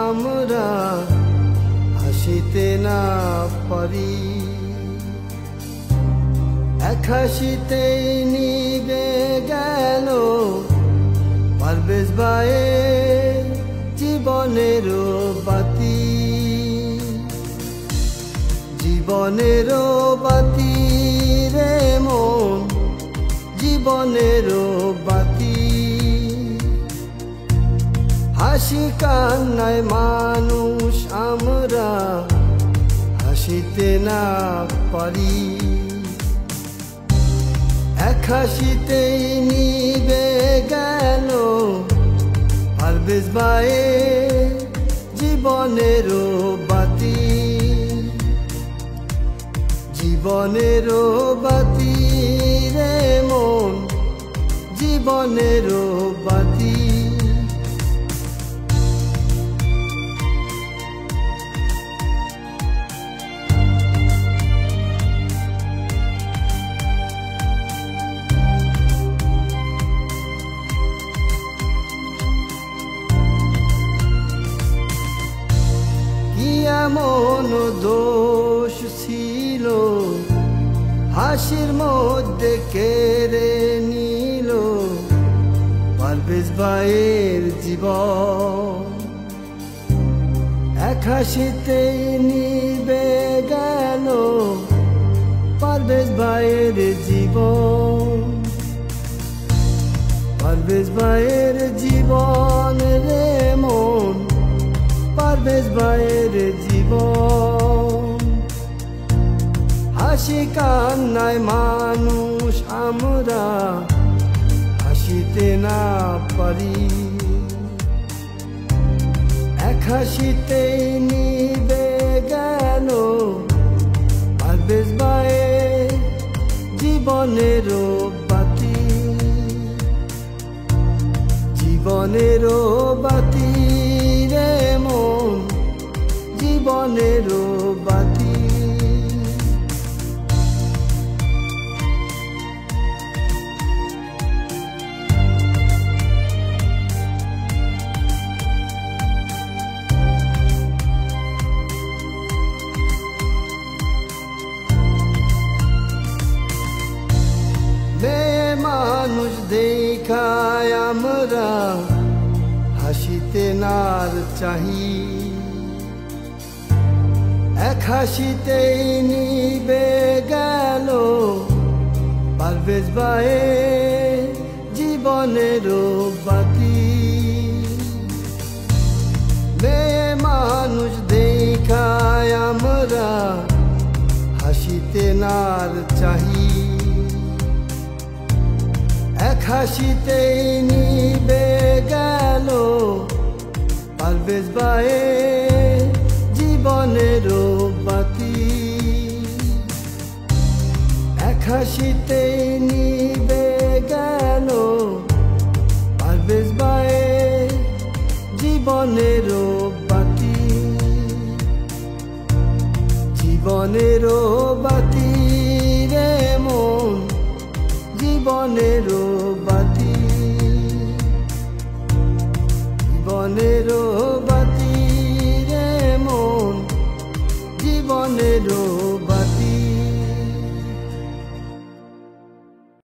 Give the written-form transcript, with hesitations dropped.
আমরা হাসিতে না পারি, এক হাসিতেই নিভে গেল পারভেজ ভাইয়ের জীবনেরও বাতি। জীবনেরও বাতি রে মন, জীবনেরও বাতি। হাসি কান্নায় মানুষ আমরা হাসিতে না পারি, এক হাসিতেই নিভে গেল পারভেজ ভাইয়ের জীবনেরও বাতি। জীবনেরও বাতি রে মন, জীবনেরও বাতি। এমন দোষ ছিল হাসির মধ্যে কেড়ে নিল পারভেজ ভাইয়ের জীবন, এক হাসিতেই নিভে গেল পারভেজ ভাইয়ের জীবন। পারভেজ ভাইয়ের জীবন রে মন, পারভেজ ভাইয়ের জীবন। হাসি কান্নায় মানুষ আমরা হাসিতে না পারি, এক হাসিতেই নিভে গেল পারভেজ ভাইয়ের জীবনেরও বাতি। জীবনেরও বাতি রে মন, জীবনেরও বাতি। মেয়ে মানুষ দেখায় আমরা হাসিতে নার চাহি, এক হাসিতেই নিভে গেল পারভেজ ভাইয়ের জীবনেরও বাতি। মেয়ে মানুষ দেখায় আমরা হাসিতে নার চাহি, এক হাসিতেই নিভে গেল পারভেজ ভাইয়ের জীবনেরও বাতি। এক হাসিতেই নিভে গেল পারভেজ ভাইয়ের জীবনেরও বাতি। জীবনেরও বাতি রে মন, জীবনেরও